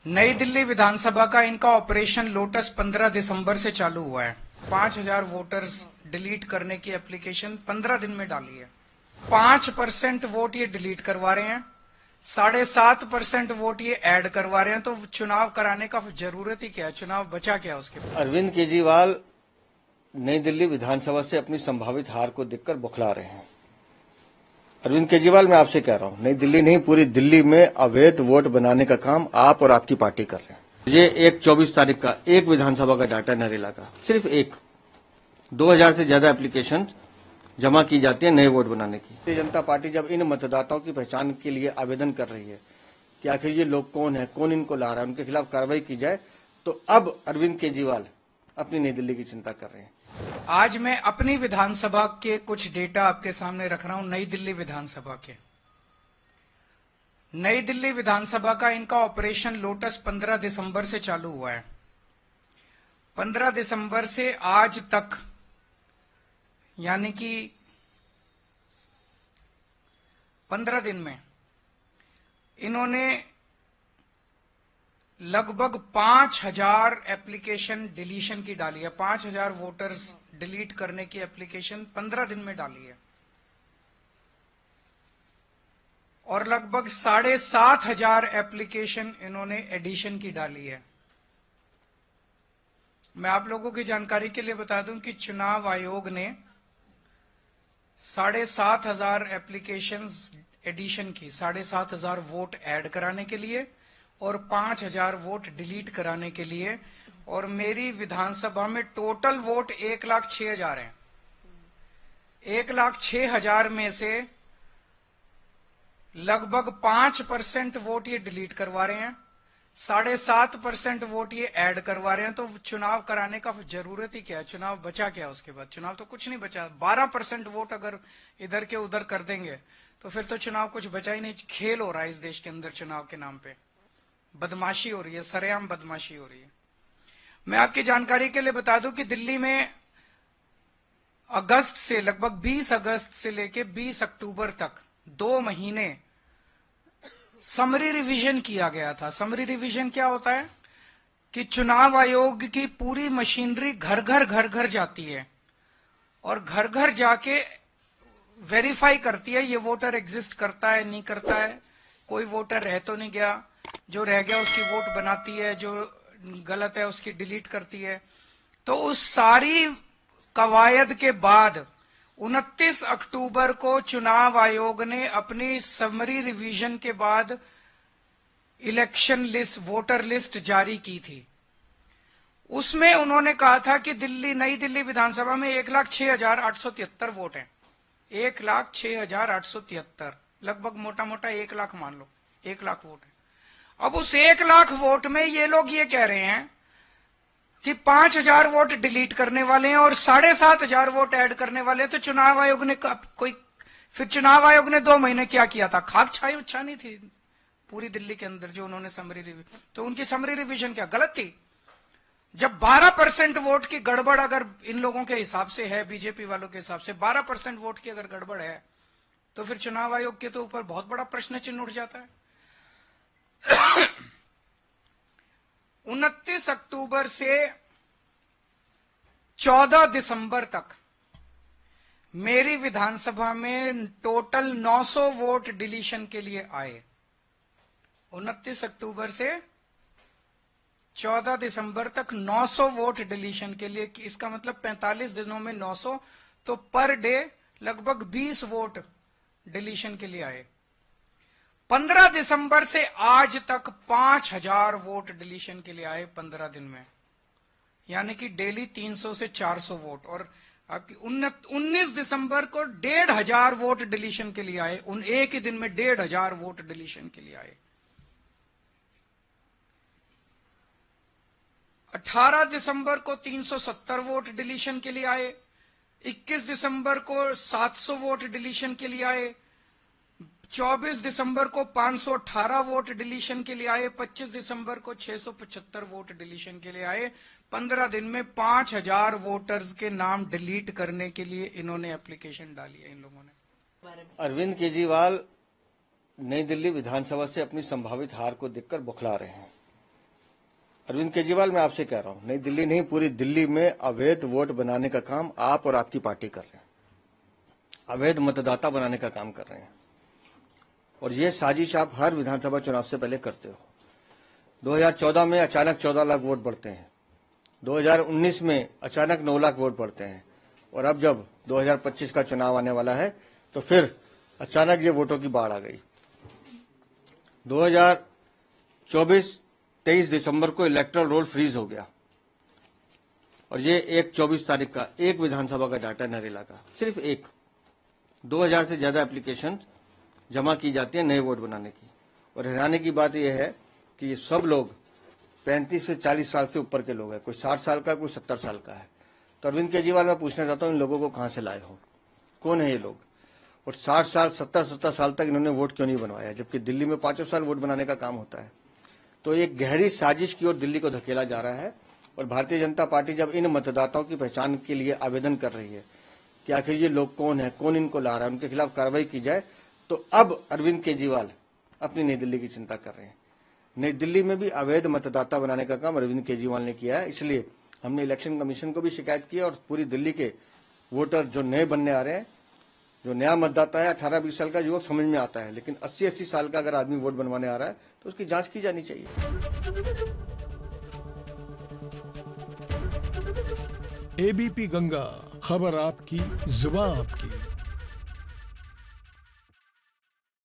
नई दिल्ली विधानसभा का इनका ऑपरेशन लोटस 15 दिसंबर से चालू हुआ है। 5000 वोटर्स डिलीट करने की एप्लीकेशन 15 दिन में डाली है। 5% वोट ये डिलीट करवा रहे हैं, 7.5% वोट ये ऐड करवा रहे हैं। तो चुनाव कराने का जरूरत ही क्या है? चुनाव बचा क्या उसके बाद? अरविंद केजरीवाल नई दिल्ली विधानसभा से अपनी संभावित हार को देखकर बौखला रहे हैं। अरविंद केजरीवाल, मैं आपसे कह रहा हूं, नई दिल्ली नहीं पूरी दिल्ली में अवैध वोट बनाने का काम आप और आपकी पार्टी कर रहे हैं। ये एक 24 तारीख का एक विधानसभा का डाटा नरेला का, सिर्फ एक 2000 से ज्यादा एप्लीकेशन जमा की जाती है नए वोट बनाने की। भारतीय जनता पार्टी जब इन मतदाताओं की पहचान के लिए आवेदन कर रही है कि आखिर ये लोग कौन है, कौन इनको ला रहा है, उनके खिलाफ कार्रवाई की जाए, तो अब अरविंद केजरीवाल अपनी नई दिल्ली की चिंता कर रहे हैं। आज मैं अपनी विधानसभा के कुछ डेटा आपके सामने रख रहा हूं। नई दिल्ली विधानसभा के, नई दिल्ली विधानसभा का इनका ऑपरेशन लोटस 15 दिसंबर से चालू हुआ है। 15 दिसंबर से आज तक, यानी कि 15 दिन में इन्होंने लगभग 5000 एप्लीकेशन डिलीशन की डाली है। 5000 वोटर्स डिलीट करने की एप्लीकेशन 15 दिन में डाली है और लगभग 7500 एप्लीकेशन इन्होंने एडिशन की डाली है। मैं आप लोगों की जानकारी के लिए बता दूं कि चुनाव आयोग ने 7500 एप्लीकेशंस एडिशन की, 7500 वोट ऐड कराने के लिए और 5000 वोट डिलीट कराने के लिए। और मेरी विधानसभा में टोटल वोट 1,06,000 हैं। 1,06,000 में से लगभग 5% वोट ये डिलीट करवा रहे हैं, 7.5% वोट ये ऐड करवा रहे हैं। तो चुनाव कराने का जरूरत ही क्या है? चुनाव बचा क्या उसके बाद? चुनाव तो कुछ नहीं बचा। 12% वोट अगर इधर के उधर कर देंगे तो फिर तो चुनाव कुछ बचा ही नहीं। खेल हो रहा है इस देश के अंदर चुनाव के नाम पे, बदमाशी हो रही है, सरेआम बदमाशी हो रही है। मैं आपकी जानकारी के लिए बता दूं कि दिल्ली में अगस्त से, लगभग 20 अगस्त से लेके 20 अक्टूबर तक 2 महीने समरी रिवीजन किया गया था। समरी रिवीजन क्या होता है कि चुनाव आयोग की पूरी मशीनरी घर घर जाती है और घर घर जाके वेरीफाई करती है ये वोटर एग्जिस्ट करता है, नहीं करता है, कोई वोटर रह तो नहीं गया, जो रह गया उसकी वोट बनाती है, जो गलत है उसकी डिलीट करती है। तो उस सारी कवायद के बाद 29 अक्टूबर को चुनाव आयोग ने अपनी समरी रिवीजन के बाद इलेक्शन लिस्ट, वोटर लिस्ट जारी की थी। उसमें उन्होंने कहा था कि नई दिल्ली विधानसभा में 1,06,873 वोट हैं। 1,06,873, लगभग मोटा मोटा 1 लाख मान लो, 1 लाख वोट है। अब उस 1 लाख वोट में ये लोग ये कह रहे हैं कि 5000 वोट डिलीट करने वाले हैं और 7,500 वोट ऐड करने वाले हैं। तो चुनाव आयोग ने फिर चुनाव आयोग ने 2 महीने क्या किया था? खाक छानी थी पूरी दिल्ली के अंदर जो उन्होंने समरी रिवीजन। तो उनकी समरी रिवीजन क्या गलत थी? जब 12% वोट की गड़बड़ अगर इन लोगों के हिसाब से है, बीजेपी वालों के हिसाब से 12% वोट की अगर गड़बड़ है, तो फिर चुनाव आयोग के तो ऊपर बहुत बड़ा प्रश्न चिन्ह उठ जाता है। 29 अक्टूबर से 14 दिसंबर तक मेरी विधानसभा में टोटल 900 वोट डिलीशन के लिए आए। 29 अक्टूबर से 14 दिसंबर तक 900 वोट डिलीशन के लिए। इसका मतलब 45 दिनों में 900, तो पर डे लगभग 20 वोट डिलीशन के लिए आए। 15 दिसंबर से आज तक 5000 वोट डिलीशन के लिए आए 15 दिन में, यानी कि डेली 300 से 400 वोट। और आपकी 19 दिसंबर को 1,500 वोट डिलीशन के लिए आए। उन एक ही दिन में 1,500 वोट डिलीशन के लिए आए। 18 दिसंबर को 370 वोट डिलीशन के लिए आए। 21 दिसंबर को 700 वोट डिलीशन के लिए आए। 24 दिसंबर को 518 वोट डिलीशन के लिए आए। 25 दिसंबर को 675 वोट डिलीशन के लिए आए। 15 दिन में 5000 वोटर्स के नाम डिलीट करने के लिए इन्होंने एप्लीकेशन डाली है इन लोगों ने। अरविंद केजरीवाल नई दिल्ली विधानसभा से अपनी संभावित हार को देखकर बौखला रहे हैं। अरविंद केजरीवाल, मैं आपसे कह रहा हूं, नई दिल्ली नहीं पूरी दिल्ली में अवैध वोट बनाने का काम आप और आपकी पार्टी कर रहे हैं, अवैध मतदाता बनाने का काम कर रहे हैं। और ये साजिश आप हर विधानसभा चुनाव से पहले करते हो। 2014 में अचानक 14 लाख वोट बढ़ते हैं, 2019 में अचानक 9 लाख वोट बढ़ते हैं, और अब जब 2025 का चुनाव आने वाला है तो फिर अचानक ये वोटों की बाढ़ आ गई। 2024-23 दिसंबर को इलेक्टोरल रोल फ्रीज हो गया, और ये 24 तारीख का एक विधानसभा का डाटा नरेला का, सिर्फ एक। 2000 से ज्यादा एप्लीकेशन जमा की जाती है नए वोट बनाने की। और हैरानी की बात यह है कि ये सब लोग 35 से 40 साल से ऊपर के लोग हैं, कोई 60 साल का, कोई 70 साल का है। तो अरविंद केजरीवाल, मैं पूछना चाहता हूं, इन लोगों को कहां से लाए हो, कौन है ये लोग, और 60 साल 70 साल तक इन्होंने वोट क्यों नहीं बनवाया, जबकि दिल्ली में 5 साल वोट बनाने का काम होता है। तो एक गहरी साजिश की ओर दिल्ली को धकेला जा रहा है। और भारतीय जनता पार्टी जब इन मतदाताओं की पहचान के लिए आवेदन कर रही है कि आखिर ये लोग कौन है, कौन इनको ला रहा है, उनके खिलाफ कार्रवाई की जाए, तो अब अरविंद केजरीवाल अपनी नई दिल्ली की चिंता कर रहे हैं। नई दिल्ली में भी अवैध मतदाता बनाने का काम अरविंद केजरीवाल ने किया है। इसलिए हमने इलेक्शन कमीशन को भी शिकायत की और पूरी दिल्ली के वोटर जो नए बनने आ रहे हैं, जो नया मतदाता है 18-20 साल का युवक समझ में आता है, लेकिन 80-80 साल का अगर आदमी वोट बनवाने आ रहा है तो उसकी जांच की जानी चाहिए। एबीपी गंगा, खबर आपकी, जुबान आपकी।